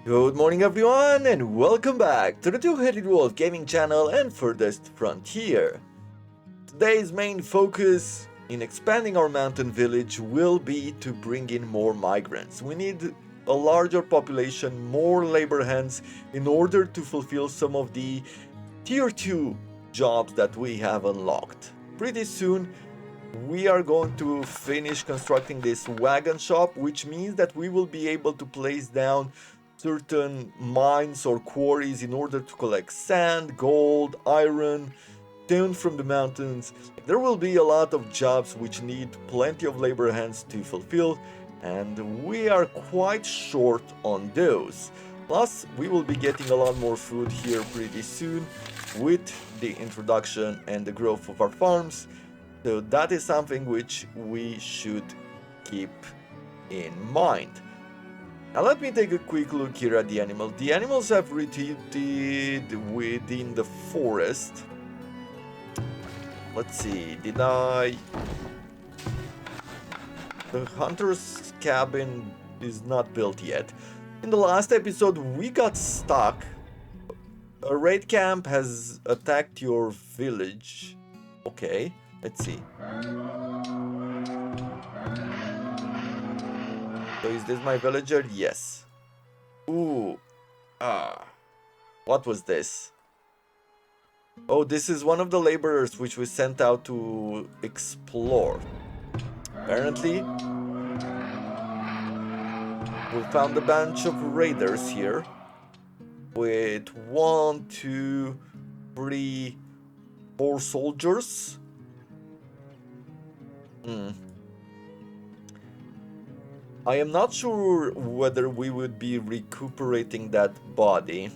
Good morning everyone and welcome back to the Two-Headed Wolf Gaming channel and Farthest Frontier. Today's main focus in expanding our mountain village will be to bring in more migrants. We need a larger population, more labor hands in order to fulfill some of the tier 2 jobs that we have unlocked. Pretty soon we are going to finish constructing this wagon shop, which means that we will be able to place down certain mines or quarries in order to collect sand, gold, iron, stone from the mountains. There will be a lot of jobs which need plenty of labor hands to fulfill, and we are quite short on those. Plus, we will be getting a lot more food here pretty soon with the introduction and the growth of our farms. So that is something which we should keep in mind. Now let me take a quick look here at the animals. The animals have retreated within the forest. Let's see, did I... The hunter's cabin is not built yet. In the last episode we got stuck. A raid camp has attacked your village. Okay, let's see. So is this my villager? Yes. Ooh. What was this? Oh, this is one of the laborers which we sent out to explore. Apparently, we found a bunch of raiders here. With 1, 2, 3, 4 soldiers. I am not sure whether we would be recuperating that body.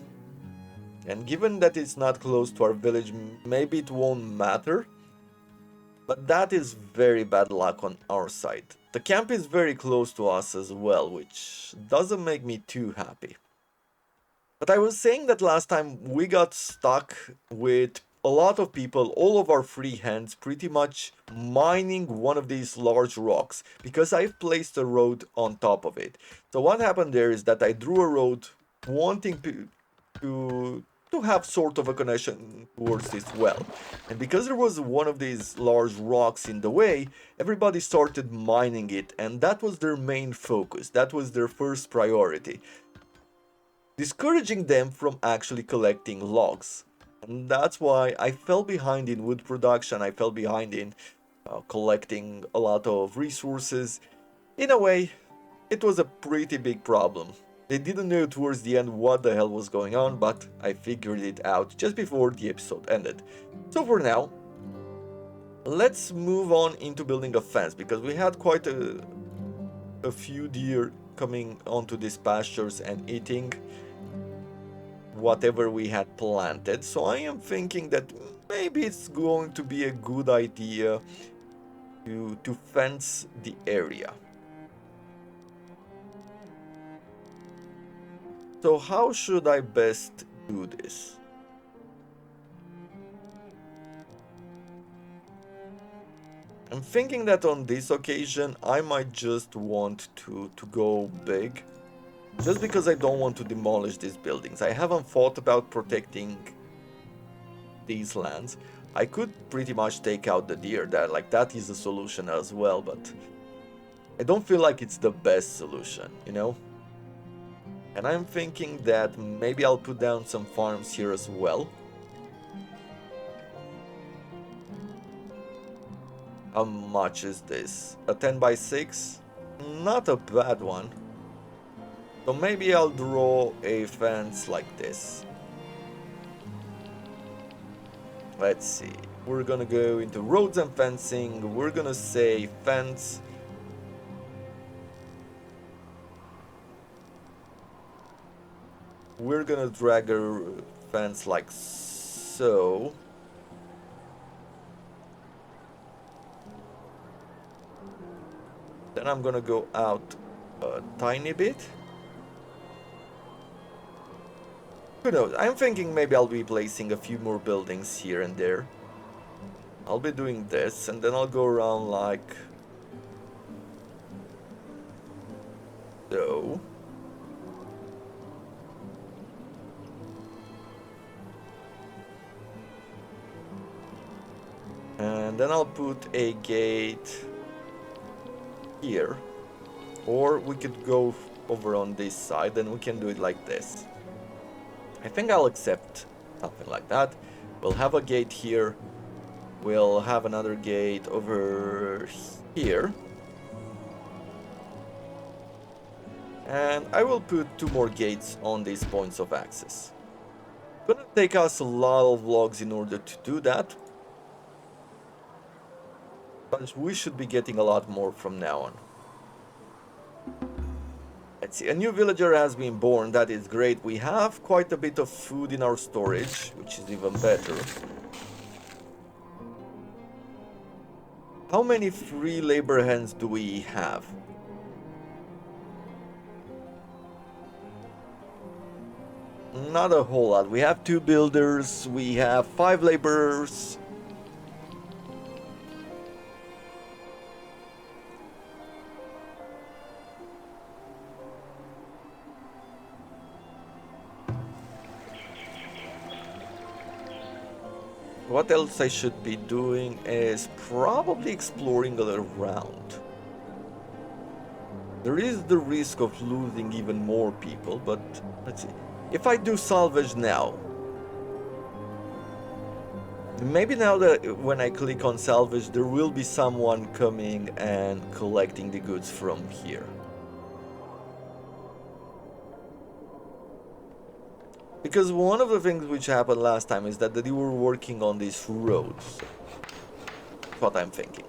And given that it's not close to our village, maybe it won't matter. But that is very bad luck on our side. The camp is very close to us as well, which doesn't make me too happy. But I was saying that last time we got stuck with a lot of people, all of our free hands, pretty much mining one of these large rocks because I've placed a road on top of it. So what happened there is that I drew a road wanting to have sort of a connection towards this well. And because there was one of these large rocks in the way, everybody started mining it, and that was their main focus. That was their first priority. Discouraging them from actually collecting logs. And that's why I fell behind in wood production, I fell behind in collecting a lot of resources. In a way, it was a pretty big problem. They didn't know towards the end what the hell was going on, but I figured it out just before the episode ended. So for now, let's move on into building a fence, because we had quite a few deer coming onto these pastures and eating whatever we had planted. So I am thinking that maybe it's going to be a good idea to fence the area. So how should I best do this? I'm thinking that on this occasion I might just want to go big. Just because I don't want to demolish these buildings. I haven't thought about protecting these lands. I could pretty much take out the deer. That is a solution as well, but I don't feel like it's the best solution, you know? And I'm thinking that maybe I'll put down some farms here as well. How much is this? A 10 by 6? Not a bad one. So maybe I'll draw a fence like this. Let's see. We're gonna go into roads and fencing. We're gonna say fence. We're gonna drag a fence like so. Then I'm gonna go out a tiny bit. Who knows? I'm thinking maybe I'll be placing a few more buildings here and there. I'll be doing this, and then I'll go around like so. And then I'll put a gate here. Or we could go over on this side and we can do it like this. I think I'll accept something like that. We'll have a gate here. We'll have another gate over here. And I will put 2 more gates on these points of access. It's gonna take us a lot of logs in order to do that. But we should be getting a lot more from now on. Let's see, a new villager has been born. That is great. We have quite a bit of food in our storage, which is even better. How many free labor hands do we have? Not a whole lot. We have 2 builders, we have 5 laborers. What else I should be doing is probably exploring around. There is the risk of losing even more people, but let's see. If I do salvage now, maybe now that when I click on salvage, there will be someone coming and collecting the goods from here. Because one of the things which happened last time is that they were working on these roads. That's what I'm thinking.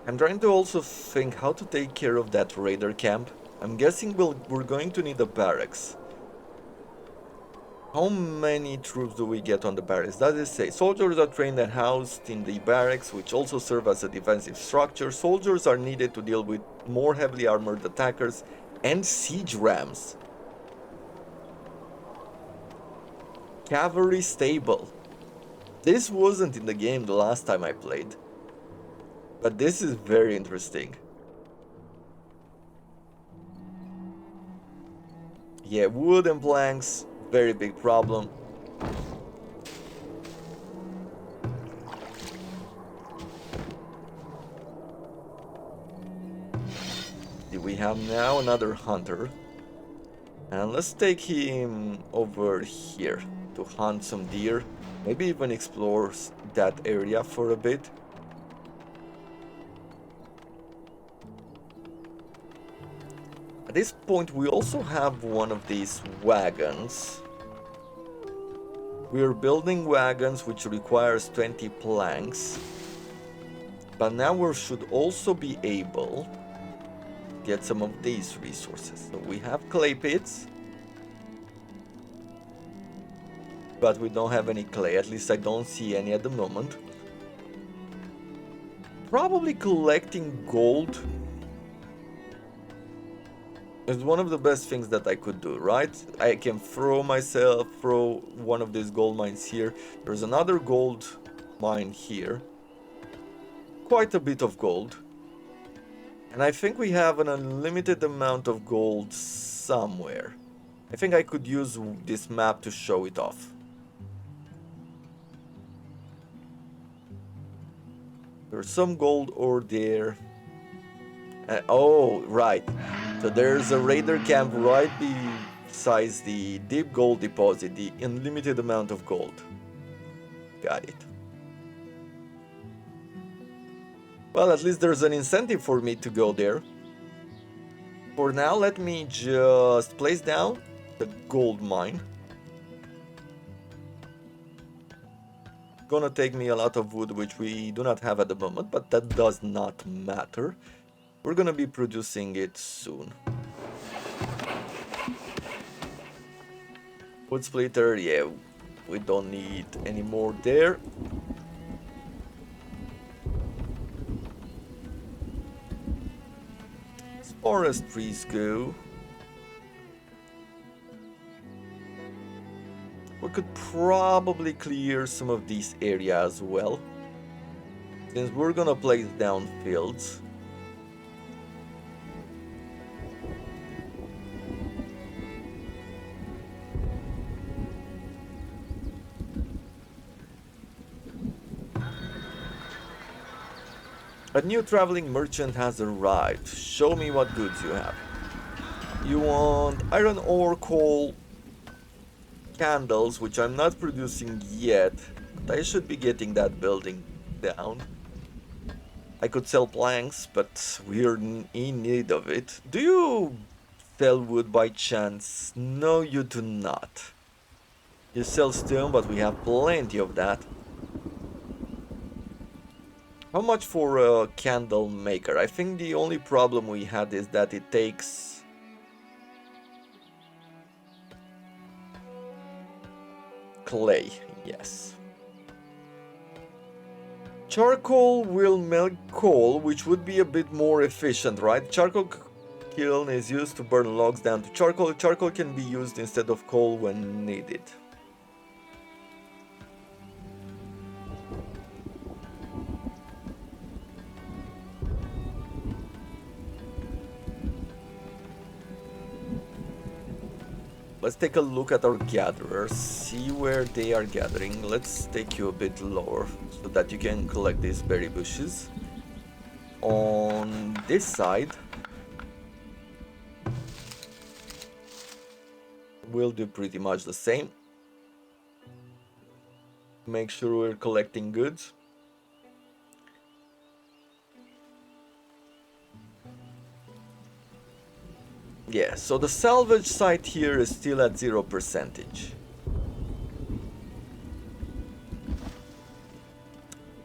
I'm trying to also think how to take care of that raider camp. I'm guessing we're going to need a barracks. How many troops do we get on the barracks? Does it say soldiers are trained and housed in the barracks, which also serve as a defensive structure. Soldiers are needed to deal with more heavily armored attackers and siege rams. Cavalry stable. This wasn't in the game the last time I played. But this is very interesting. Yeah, wood and planks, very big problem. We have now another hunter. And let's take him over here to hunt some deer. Maybe even explore that area for a bit. At this point, we also have one of these wagons. We're building wagons which requires 20 planks. But now we should also be able to get some of these resources. So we have clay pits. But we don't have any clay, at least I don't see any at the moment. Probably collecting gold is one of the best things that I could do, right? I can throw one of these gold mines here. There's another gold mine here. Quite a bit of gold. And I think we have an unlimited amount of gold somewhere. I think I could use this map to show it off. There's some gold ore there. Oh, right. So there's a raider camp right besides the deep gold deposit, the unlimited amount of gold. Got it. Well, at least there's an incentive for me to go there. For now, let me just place down the gold mine. Gonna take me a lot of wood, which we do not have at the moment, but that does not matter. We're gonna be producing it soon. Wood splitter, yeah, we don't need any more there. As far as trees go, we're could probably clear some of these areas as well, since we're gonna place down fields. A new traveling merchant has arrived. Show me what goods you have. You want iron ore, coal, candles, which I'm not producing yet, but I should be getting that building down. I could sell planks, but we're in need of it. Do you sell wood by chance? No, you do not. You sell stone, but we have plenty of that. How much for a candle maker? I think the only problem we had is that it takes clay, yes. Charcoal will melt coal, which would be a bit more efficient, right? Charcoal kiln is used to burn logs down to charcoal. Charcoal can be used instead of coal when needed. Let's take a look at our gatherers, see where they are gathering. Let's take you a bit lower so that you can collect these berry bushes. On this side, we'll do pretty much the same. Make sure we're collecting goods. Yeah, so the salvage site here is still at 0%.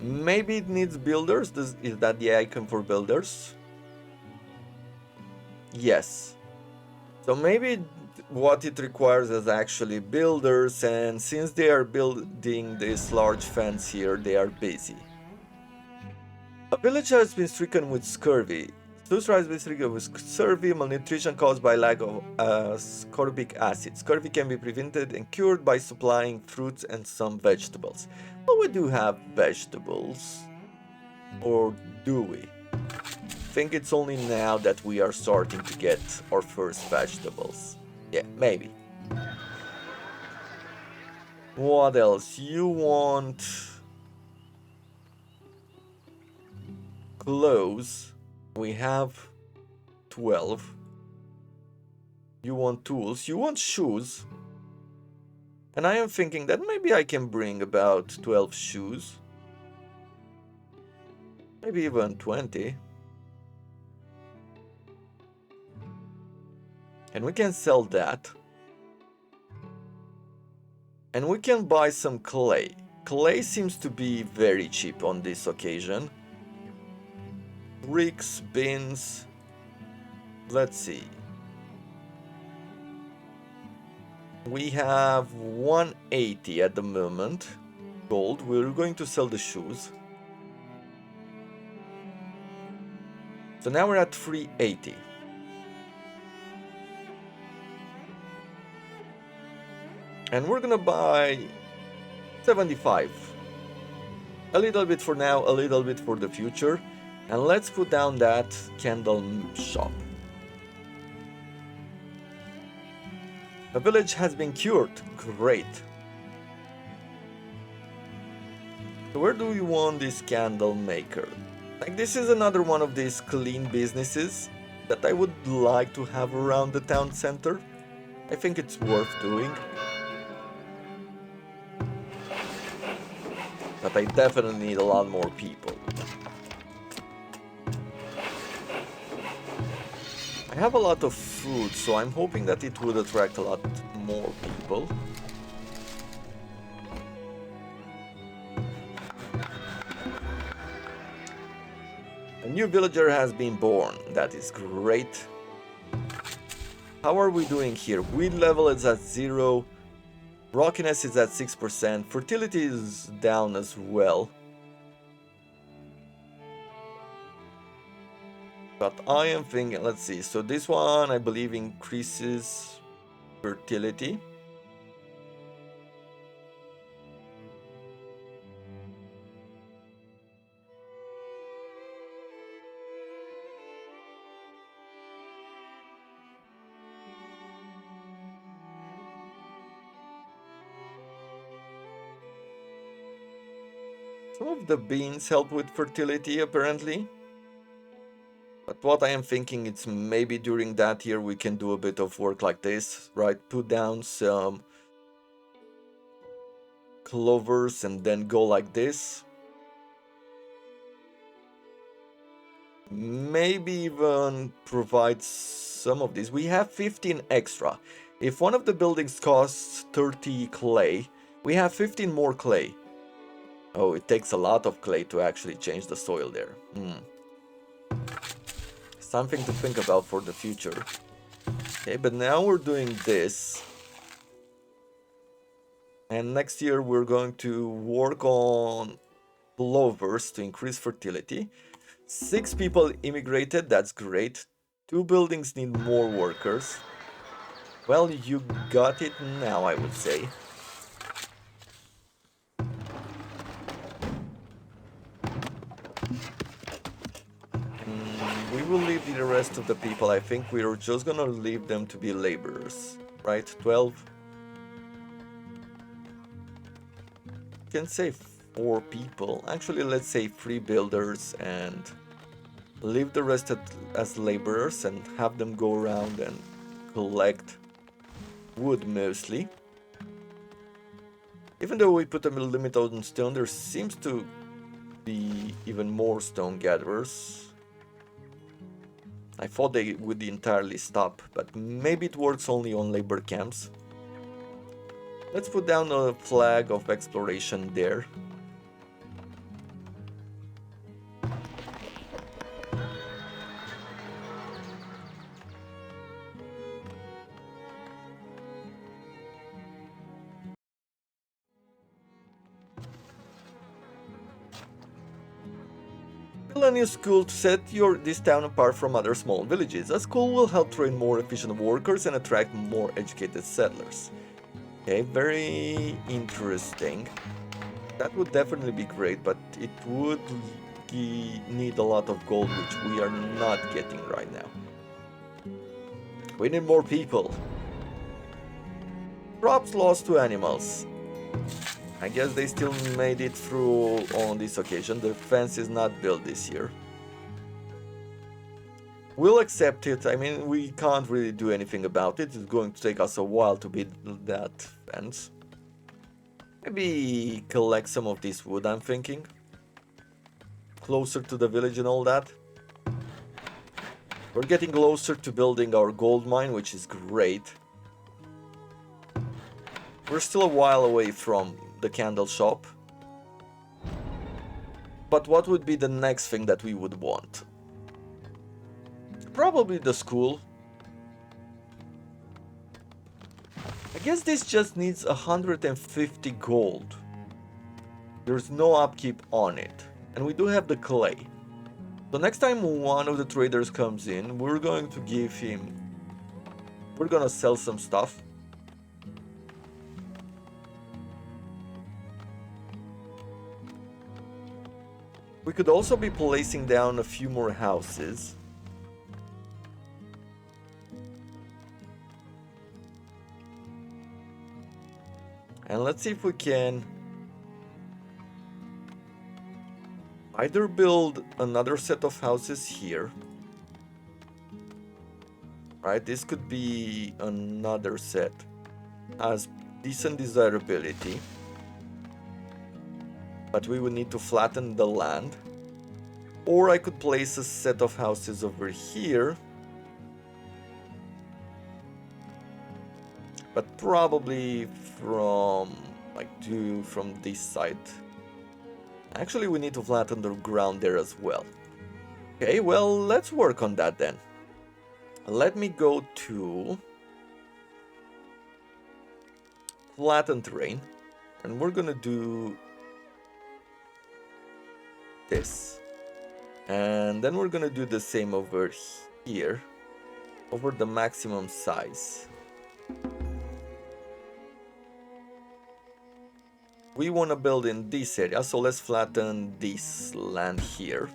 Maybe it needs builders. Is that the icon for builders? Yes. So maybe what it requires is actually builders, and since they are building this large fence here, they are busy. A village has been stricken with scurvy. Susra has been stricken with scurvy, malnutrition caused by lack of ascorbic acid. Scurvy can be prevented and cured by supplying fruits and some vegetables. Well, we do have vegetables. Or do we? I think it's only now that we are starting to get our first vegetables. Yeah, maybe. What else? You want clothes. We have 12. You want tools. You want shoes. And I am thinking that maybe I can bring about 12 shoes. Maybe even 20. And we can sell that. And we can buy some clay. Clay seems to be very cheap on this occasion. Bricks, bins. Let's see. We have 180 at the moment. Gold. We're going to sell the shoes. So now we're at 380. And we're gonna buy 75. A little bit for now, a little bit for the future. And let's put down that candle shop. A village has been cured. Great. So where do we want this candle maker? Like, this is another one of these clean businesses that I would like to have around the town center. I think it's worth doing. But I definitely need a lot more people. I have a lot of food, so I'm hoping that it would attract a lot more people. A new villager has been born. That is great. How are we doing here? Weed level is at 0. Rockiness is at 6%. Fertility is down as well. But I am thinking, let's see. So this one, I believe, increases fertility. Some of the beans help with fertility, apparently. But what I am thinking, it's maybe during that year we can do a bit of work like this, right? Put down some clovers and then go like this. Maybe even provide some of these. We have 15 extra. If one of the buildings costs 30 clay, we have 15 more clay. Oh, it takes a lot of clay to actually change the soil there. Something to think about for the future. Okay, but now we're doing this. And next year we're going to work on clovers to increase fertility. 6 people immigrated, that's great. 2 buildings need more workers. Well, you got it now, I would say. We will leave the rest of the people. I think we're just gonna leave them to be laborers, right? 12. Can say 4 people. Actually, let's say 3 builders and leave the rest as laborers and have them go around and collect wood mostly. Even though we put a limit on stone, there seems to be even more stone gatherers. I thought they would entirely stop, but maybe it works only on labor camps. Let's put down a flag of exploration there. Build a new school to set this town apart from other small villages. A school will help train more efficient workers and attract more educated settlers. Okay, very interesting. That would definitely be great, but it would need a lot of gold, which we are not getting right now. We need more people. Crops lost to animals. I guess they still made it through on this occasion. The fence is not built this year. We'll accept it. I mean, we can't really do anything about it. It's going to take us a while to build that fence. Maybe collect some of this wood, I'm thinking. Closer to the village and all that. We're getting closer to building our gold mine, which is great. We're still a while away from the candle shop. But what would be the next thing that we would want? Probably the school. I guess this just needs 150 gold. There's no upkeep on it. And we do have the clay. So next time one of the traders comes in, we're going to give him... We're gonna sell some stuff. We could also be placing down a few more houses. And let's see if we can either build another set of houses here. Right, this could be another set. Has decent desirability. But we would need to flatten the land. Or I could place a set of houses over here. But probably from this side. Actually, we need to flatten the ground there as well. Okay, well, let's work on that then. Let me go to flatten terrain, and we're gonna do this. And then we're gonna do the same over here, over the maximum size. We want to build in this area, so let's flatten this land here.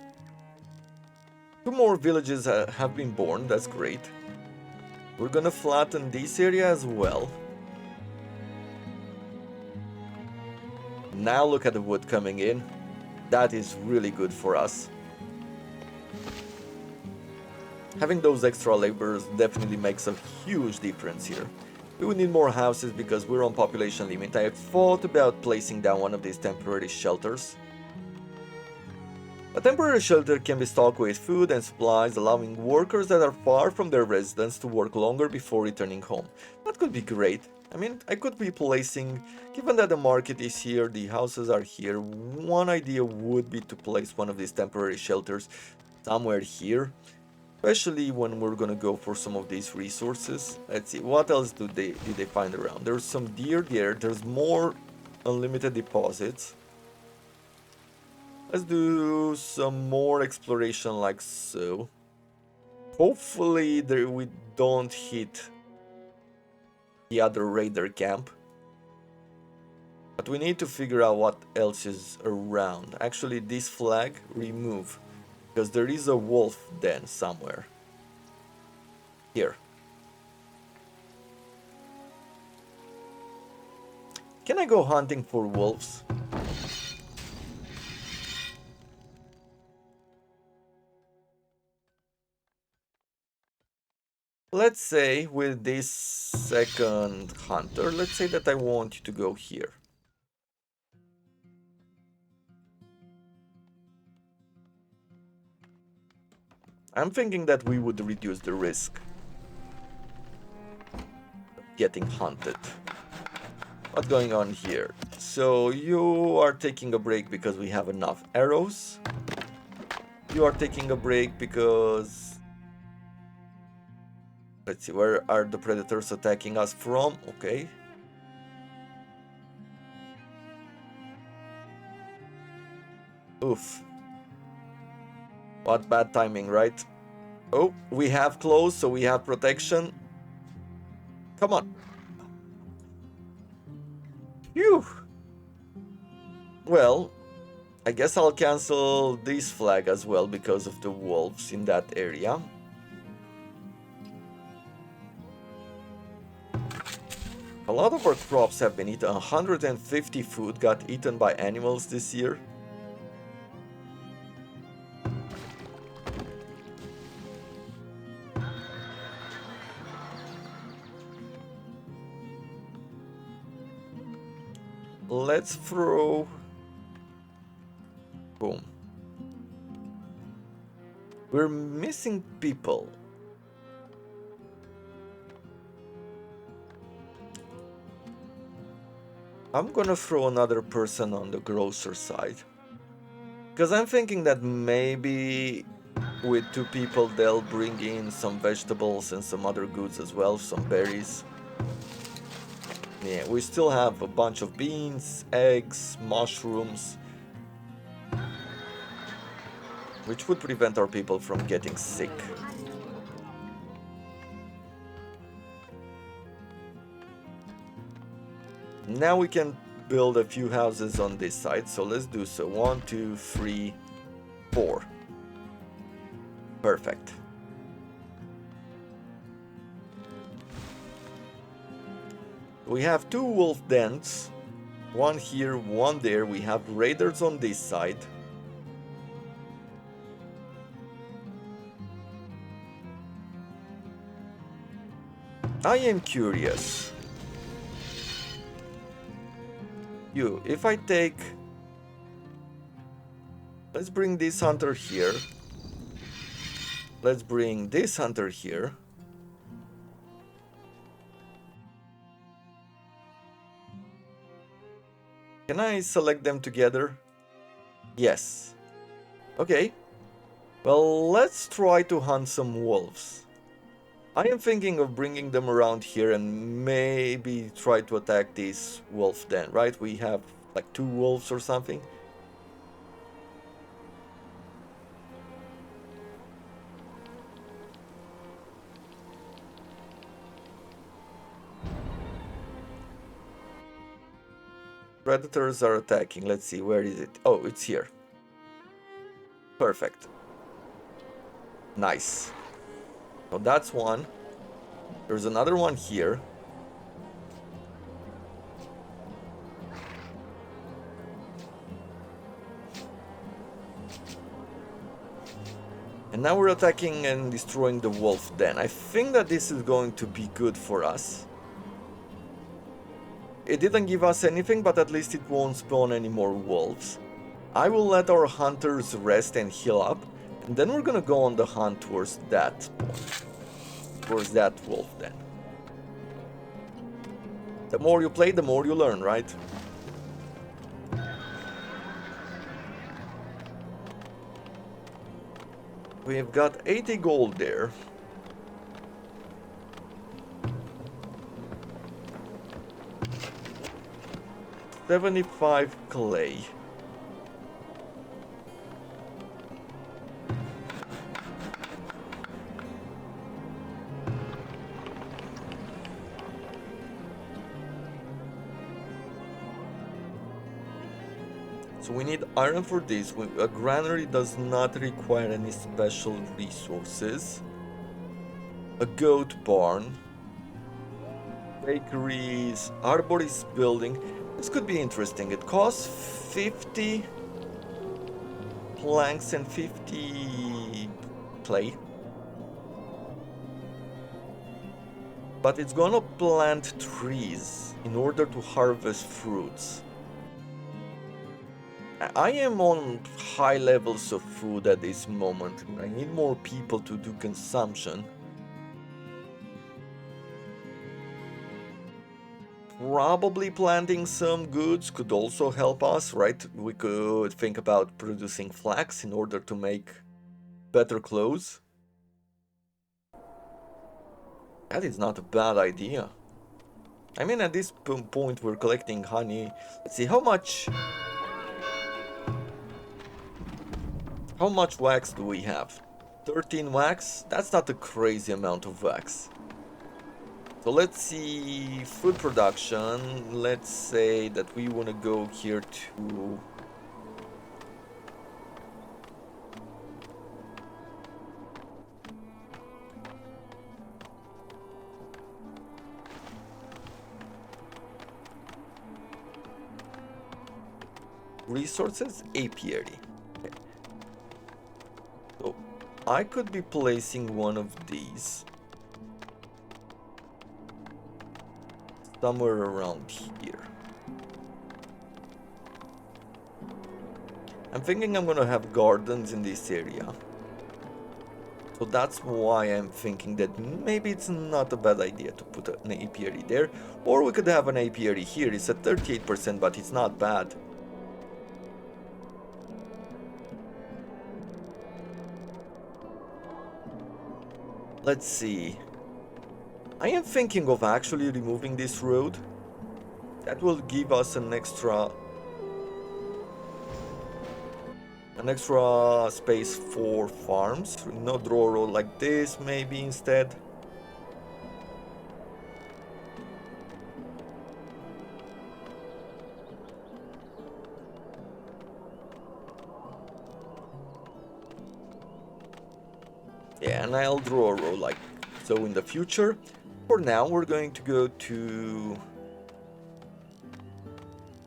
2 more villages have been born, that's great. We're gonna flatten this area as well. Now look at the wood coming in. That is really good for us. Having those extra laborers definitely makes a huge difference here. We would need more houses because we're on population limit. I have thought about placing down one of these temporary shelters. A temporary shelter can be stocked with food and supplies, allowing workers that are far from their residence to work longer before returning home. That could be great. I mean, I could be placing, given that the market is here, the houses are here, one idea would be to place one of these temporary shelters somewhere here. Especially when we're gonna go for some of these resources. Let's see, what else did they find around? There's some deer there. There's more unlimited deposits. Let's do some more exploration like so. Hopefully we don't hit the other raider camp. But we need to figure out what else is around. Actually, this flag, remove. Because there is a wolf den somewhere. Here. Can I go hunting for wolves? Let's say with this second hunter, let's say that I want you to go here. I'm thinking that we would reduce the risk of getting hunted. What's going on here? So you are taking a break because we have enough arrows. You are taking a break because... Let's see, where are the predators attacking us from? Okay. Oof. What bad timing, right? Oh, we have clothes, so we have protection. Come on. Phew. Well, I guess I'll cancel this flag as well because of the wolves in that area. A lot of our crops have been eaten. 150 food got eaten by animals this year. Let's throw... Boom. We're missing people. I'm gonna throw another person on the grocer side. Because I'm thinking that maybe with 2 people they'll bring in some vegetables and some other goods as well, some berries. Yeah, we still have a bunch of beans, eggs, mushrooms, which would prevent our people from getting sick. Now we can build a few houses on this side, so let's do so. 1, 2, 3, 4. Perfect. We have 2 wolf dens, one here, one there. We have raiders on this side. I am curious. If I take... Let's bring this hunter here. Let's bring this hunter here. Can I select them together? Yes. Okay. Well, let's try to hunt some wolves. I am thinking of bringing them around here and maybe try to attack this wolf den, right? We have like 2 wolves or something. Predators are attacking. Let's see, where is it? Oh, it's here. Perfect. Nice. So that's one. There's another one here. And now we're attacking and destroying the wolf den. I think that this is going to be good for us. It didn't give us anything, but at least it won't spawn any more wolves. I will let our hunters rest and heal up, and then we're gonna go on the hunt towards that wolf den. The more you play, the more you learn, right? We've got 80 gold there. $75 clay. So we need iron for this. A granary does not require any special resources. A goat barn. Bakeries. Arborist building. This could be interesting. It costs 50 planks and 50 clay. But it's gonna plant trees in order to harvest fruits. I am on high levels of food at this moment. I need more people to do consumption. Probably planting some goods could also help us, right? We could think about producing flax in order to make better clothes. That is not a bad idea. I mean, at this point we're collecting honey. Let's see, how much wax do we have? 13 wax? That's not a crazy amount of wax. So let's see, food production. Let's say that we want to go here to resources, apiary. Okay. So I could be placing one of these somewhere around here. I'm thinking I'm gonna have gardens in this area. So that's why I'm thinking that maybe it's not a bad idea to put an apiary there. Or we could have an apiary here. It's at 38%, but it's not bad. Let's see. I am thinking of actually removing this road. That will give us an extra space for farms. No draw a road like this, maybe instead. Yeah, and I'll draw a road like so in the future. For now, we're going to go to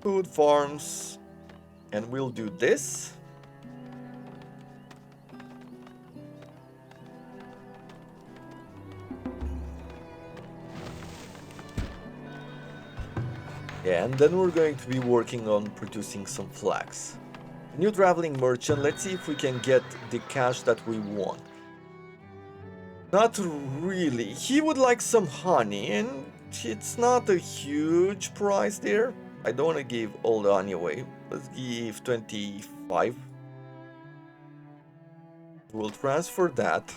food farms, and we'll do this. Yeah, and then we're going to be working on producing some flax. New traveling merchant, let's see if we can get the cash that we want. Not really. He would like some honey, and it's not a huge price there. I don't want to give all the honey away. Let's give 25. We'll transfer that.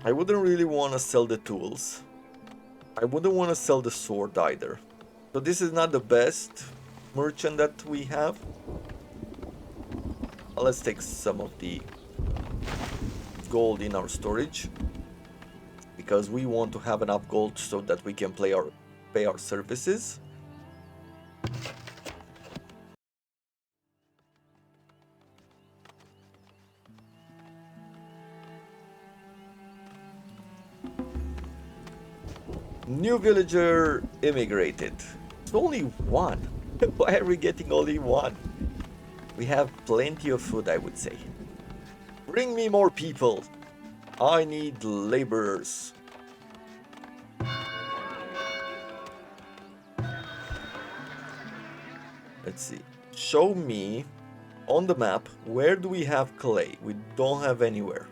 I wouldn't really want to sell the tools. I wouldn't want to sell the sword either. So this is not the best merchant that we have. Let's take some of the gold in our storage, because we want to have enough gold so that we can pay our services. New villager immigrated. It's only one. Why are we getting only one? We have plenty of food, I would say. Bring me more people. I need laborers. Let's see. Show me on the map where do we have clay? We don't have anywhere.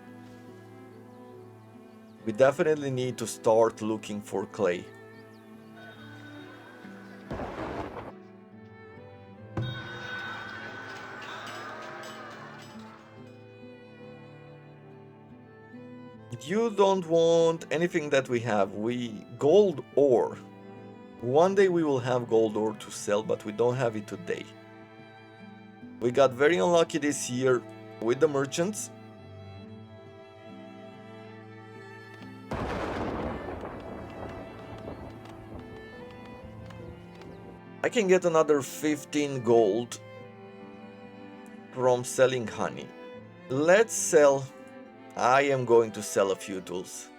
We definitely need to start looking for clay. You don't want anything that we have. Gold ore. One day we will have gold ore to sell, but we don't have it today. We got very unlucky this year with the merchants. I can get another 15 gold from selling honey. Let's sell. I am going to sell a few tools.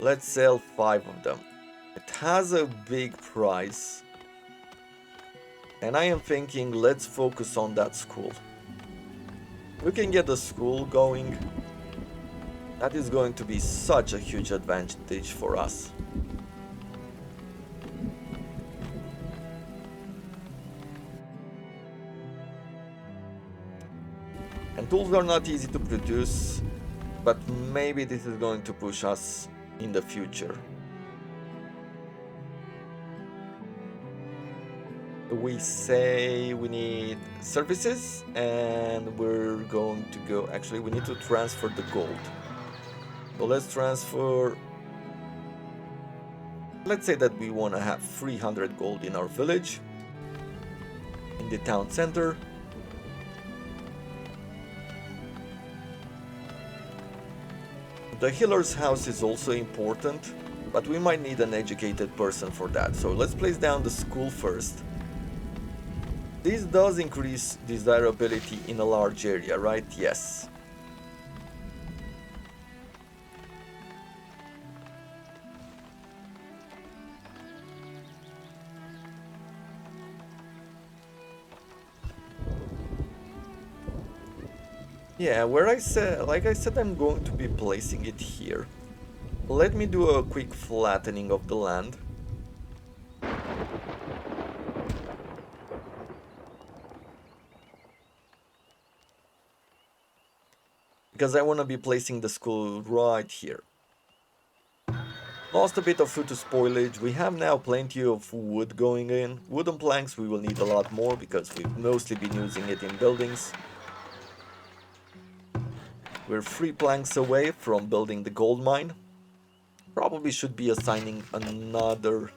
Let's sell 5 of them. It has a big price. And I am thinking, let's focus on that school. We can get the school going. That is going to be such a huge advantage for us. And tools are not easy to produce, but maybe this is going to push us in the future. We say we need services, and we're going to go, actually we need to transfer the gold. So let's transfer, let's say that we want to have 300 gold in our village, in the town center. The healer's house is also important, but we might need an educated person for that. So let's place down the school first. This does increase desirability in a large area, right? Yes. Yeah, like I said, I'm going to be placing it here. Let me do a quick flattening of the land. Because I want to be placing the school right here. Lost a bit of food to spoilage. We have now plenty of wood going in. Wooden planks we will need a lot more because we've mostly been using it in buildings. We're 3 planks away from building the gold mine. Probably should be assigning another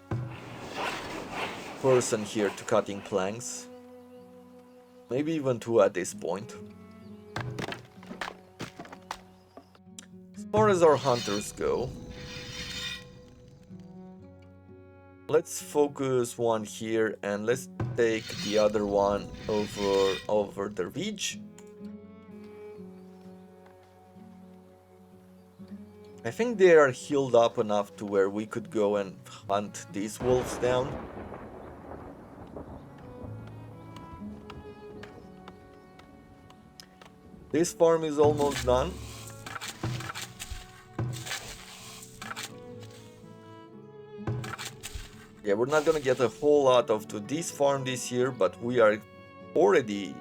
person here to cutting planks. Maybe even 2 at this point. As far as our hunters go, let's focus one here and let's take the other one over the ridge. I think they are healed up enough to where we could go and hunt these wolves down. This farm is almost done. Yeah, we're not gonna get a whole lot of to this farm this year, but we are already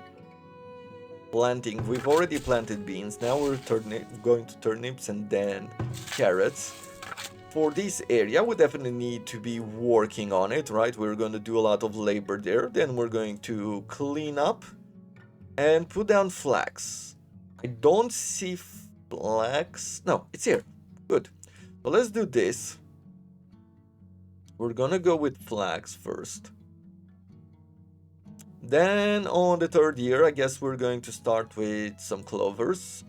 planting. We've already planted beans. Now we're going to turnips and then carrots. For this area, we definitely need to be working on it, right? We're going to do a lot of labor there. Then we're going to clean up and put down flax. I don't see flax. No, it's here. Good. So let's do this. We're gonna go with flax first. Then on the 3rd year, I guess we're going to start with some clovers.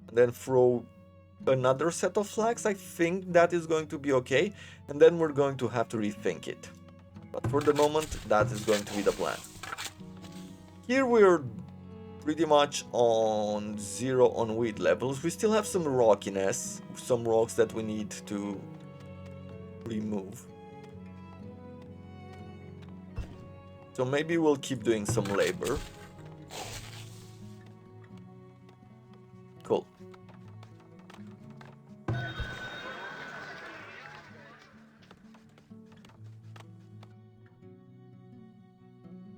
And then throw another set of flags. I think that is going to be okay. And then we're going to have to rethink it. But for the moment, that is going to be the plan. Here we're pretty much on 0 on weed levels. We still have some rockiness, some rocks that we need to remove. So maybe we'll keep doing some labor. Cool.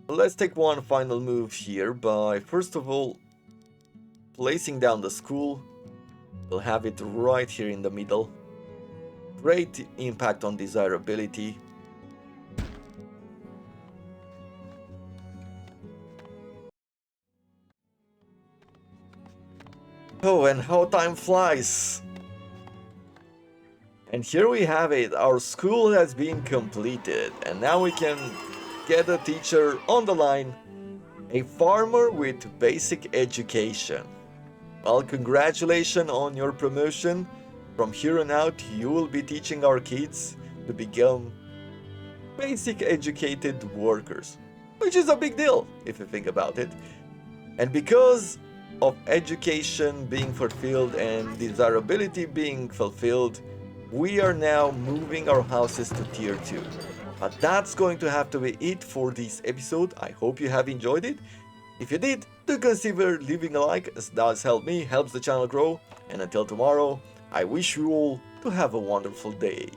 Let's take one final move here by, first of all, placing down the school. We'll have it right here in the middle. Great impact on desirability. Oh, and how time flies! And here we have it, our school has been completed, and now we can get a teacher on the line, a farmer with basic education. Well, congratulations on your promotion. From here on out, you will be teaching our kids to become basic educated workers, which is a big deal if you think about it. And because of education being fulfilled and desirability being fulfilled, we are now moving our houses to tier 2. But that's going to have to be it for this episode. I hope you have enjoyed it. If you did, do consider leaving a like, as it does help me, helps the channel grow. And until tomorrow, I wish you all to have a wonderful day.